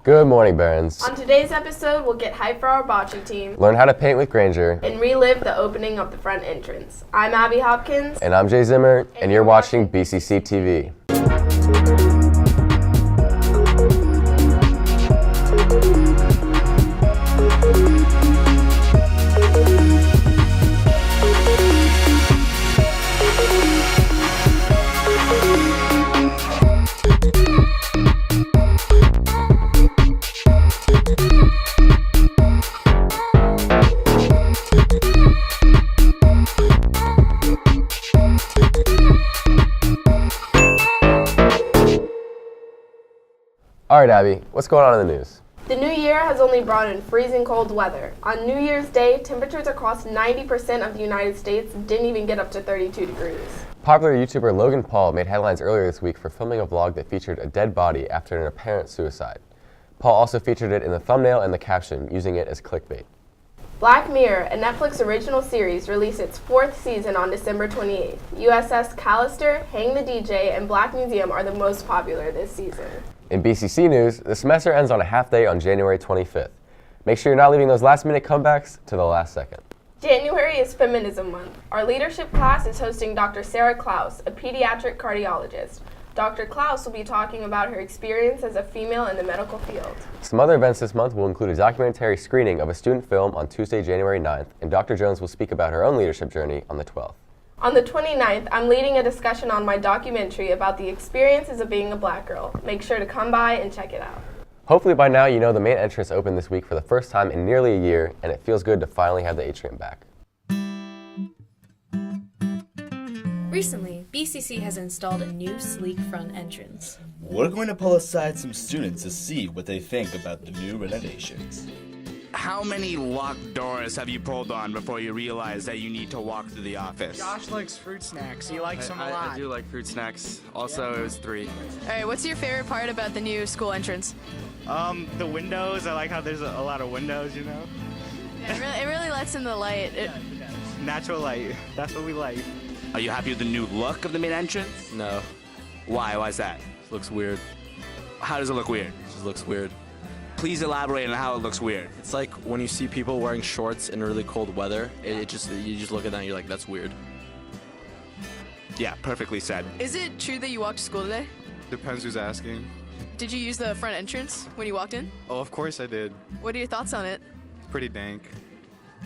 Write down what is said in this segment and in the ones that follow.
Good morning, Barons. On today's episode, we'll get hyped for our bocce team, Learn how to paint with Granger, and relive the opening of the front entrance. I'm Abby Hopkins. And I'm Jay Zimmer, and you're watching BCC TV. All right, Abby, what's going on in the news? The new year has only brought in freezing cold weather. On New Year's Day, temperatures across 90% of the United States didn't even get up to 32 degrees. Popular YouTuber Logan Paul made headlines earlier this week for filming a vlog that featured a dead body after an apparent suicide. Paul also featured it in the thumbnail and the caption, using it as clickbait. Black Mirror, a Netflix original series, released its 4th season on December 28th. USS Callister, Hang the DJ, and Black Museum are the most popular this season. In BCC news, the semester ends on a half day on January 25th. Make sure you're not leaving those last-minute comebacks to the last second. January is Feminism Month. Our leadership class is hosting Dr. Sarah Klaus, a pediatric cardiologist. Dr. Klaus will be talking about her experience as a female in the medical field. Some other events this month will include a documentary screening of a student film on Tuesday, January 9th, and Dr. Jones will speak about her own leadership journey on the 12th. On the 29th, I'm leading a discussion on my documentary about the experiences of being a black girl. Make sure to come by and check it out. Hopefully by now you know the main entrance opened this week for the first time in nearly a year, and it feels good to finally have the atrium back. Recently, BCC has installed a new sleek front entrance. We're going to pull aside some students to see what they think about the new renovations. How many locked doors have you pulled on before you realize that you need to walk to the office? Josh likes fruit snacks. He likes them a lot. I do like fruit snacks. Also, it was 3. Alright, what's your favorite part about the new school entrance? The windows. I like how there's a lot of windows, you know? Yeah, it really lets in the light. Natural light. That's what we like. Are you happy with the new look of the main entrance? No, Why? Why is that? it looks weird. How does it look weird? It just looks weird. Please elaborate on how it looks weird. It's like when you see people wearing shorts in really cold weather, you just look at that and you're like, that's weird. Yeah, perfectly said. Is it true that you walked to school today? Depends who's asking. Did you use the front entrance when you walked in? Oh, of course I did. What are your thoughts on it? Pretty dank.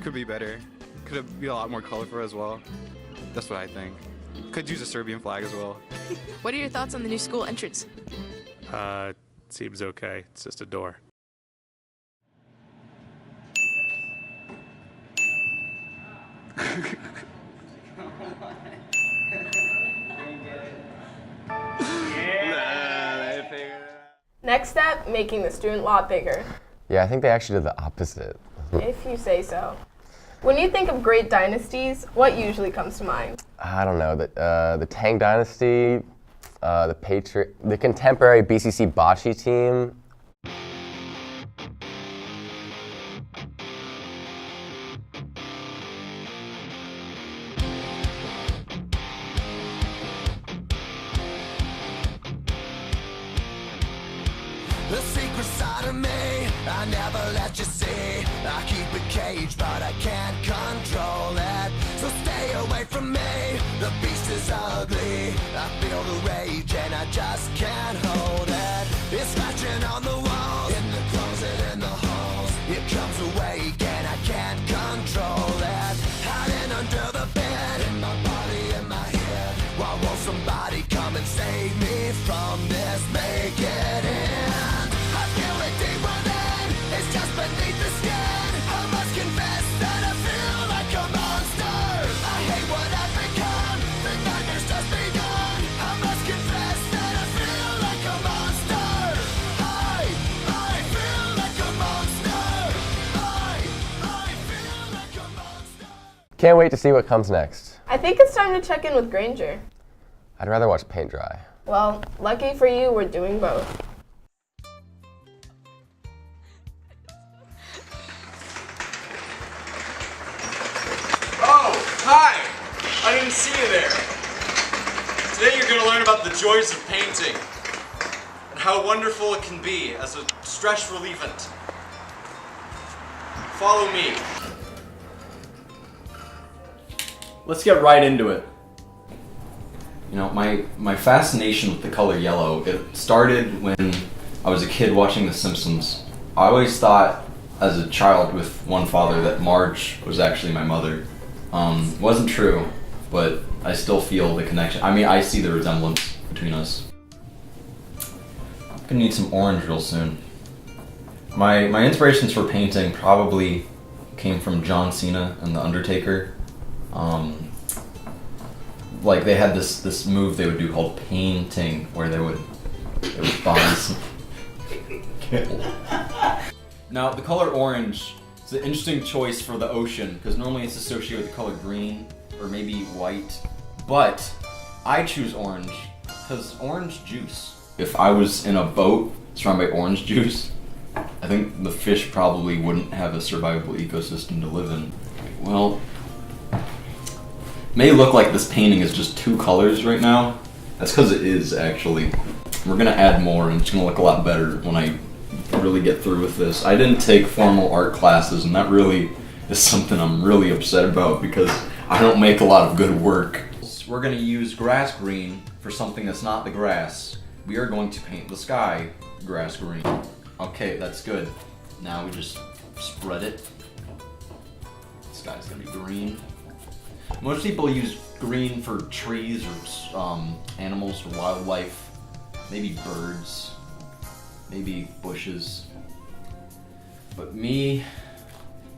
Could be better. Could have been a lot more colorful as well. That's what I think. Could use a Serbian flag as well. What are your thoughts on the new school entrance? Seems okay. It's just a door. Next step, making the student lot bigger. Yeah, I think they actually did the opposite. If you say so. When you think of great dynasties, what usually comes to mind? I don't know, the Tang Dynasty, the contemporary BCC Bocce team. The secret side of me, I never let you see. I keep it caged, but I can't control it. So stay away from me, the beast is ugly. I feel the rage and I just can't hold it. It's scratching on the walls, in the closet, in the halls. It comes awake and I can't control it. Hiding under the bed, in my body, in my head. Why won't somebody come and save me from this? Make it end. I feel it deep within, it's just beneath the skin. I must confess that I feel like a monster. I hate what I've become, the nightmare's just begun. I must confess that I feel like a monster. I feel like a monster. I feel like a monster. Can't wait to see what comes next. I think it's time to check in with Granger. I'd rather watch paint dry. Well, lucky for you, we're doing both. Oh, hi! I didn't see you there. Today you're going to learn about the joys of painting and how wonderful it can be as a stress relievant. Follow me. Let's get right into it. You know, my fascination with the color yellow, it started when I was a kid watching The Simpsons. I always thought, as a child with one father, that Marge was actually my mother. Wasn't true, but I still feel the connection. I mean, I see the resemblance between us. I'm gonna need some orange real soon. My inspirations for painting probably came from John Cena and The Undertaker. Like they had this move they would do called painting, where they would bond. Now the color orange is an interesting choice for the ocean because normally it's associated with the color green or maybe white, but I choose orange because orange juice. If I was in a boat surrounded by orange juice, I think the fish probably wouldn't have a survivable ecosystem to live in. Well, may look like this painting is just two colors right now. That's because it is, actually. We're gonna add more and it's gonna look a lot better when I really get through with this. I didn't take formal art classes, and that really is something I'm really upset about because I don't make a lot of good work. We're gonna use grass green for something that's not the grass. We are going to paint the sky grass green. Okay, that's good. Now we just spread it. The sky's gonna be green. Most people use green for trees or animals or wildlife, maybe birds, maybe bushes. But me,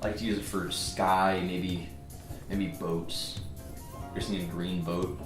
I like to use it for sky, maybe boats. You're seeing a green boat.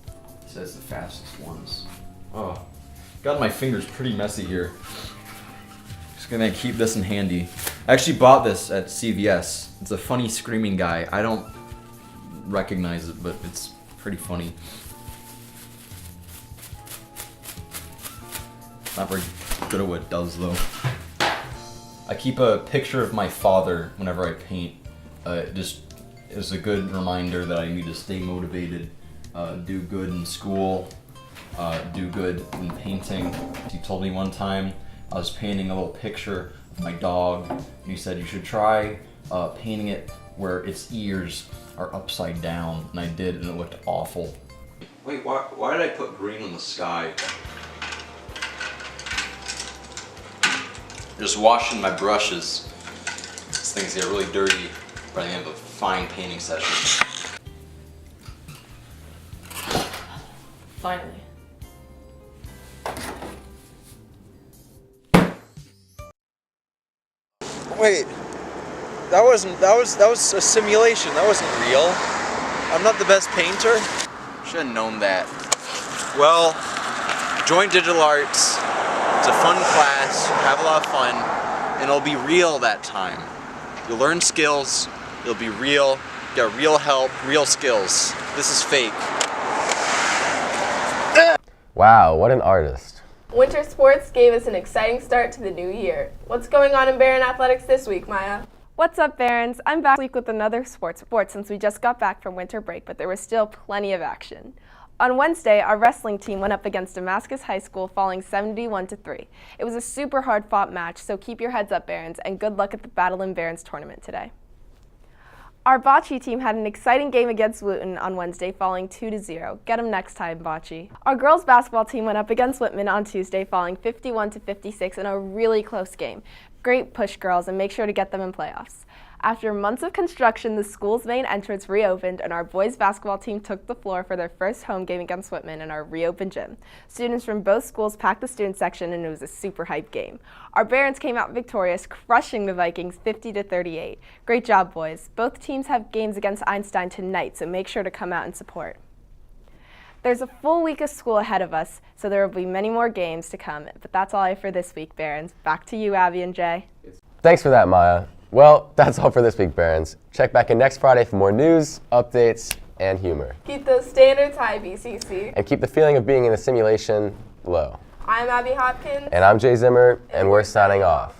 It says the fastest ones. Oh, got my fingers pretty messy here. Just gonna keep this in handy. I actually bought this at CVS. It's a funny screaming guy. I don't recognize it, but it's pretty funny. Not very good at what it does though. I keep a picture of my father whenever I paint. Just is a good reminder that I need to stay motivated, do good in school, do good in painting. He told me one time I was painting a little picture of my dog, and he said you should try painting it where its ears are upside down, and I did, and it looked awful. Wait, why did I put green on the sky? Just washing my brushes. These things get really dirty by the end of a fine painting session. Finally. Wait, that was a simulation. That wasn't real. I'm not the best painter. Should have known that. Well, join digital arts. It's a fun class. Have a lot of fun, and it'll be real that time. You'll learn skills. You'll be real. Get real help, real skills. This is fake. Wow, what an artist. Winter sports gave us an exciting start to the new year. What's going on in Barron Athletics this week, Maya? What's up, Barons? I'm back this week with another sports report since we just got back from winter break, but there was still plenty of action. On Wednesday, our wrestling team went up against Damascus High School, falling 71-3. It was a super hard-fought match, so keep your heads up, Barons, and good luck at the Battle in Barons tournament today. Our Bocce team had an exciting game against Wooten on Wednesday, falling 2-0. Get them next time, Bocce. Our girls basketball team went up against Whitman on Tuesday, falling 51-56 in a really close game. Great push, girls, and make sure to get them in playoffs. After months of construction, the school's main entrance reopened, and our boys basketball team took the floor for their first home game against Whitman in our reopened gym. Students from both schools packed the student section, and it was a super hype game. Our Barons came out victorious, crushing the Vikings 50-38. Great job, boys. Both teams have games against Einstein tonight, so make sure to come out and support. There's a full week of school ahead of us, so there will be many more games to come, but that's all I have for this week, Barons. Back to you, Abby and Jay. Thanks for that, Maya. Well, that's all for this week, Barons. Check back in next Friday for more news, updates, and humor. Keep those standards high, BCC. And keep the feeling of being in a simulation low. I'm Abby Hopkins. And I'm Jay Zimmer, and we're signing off.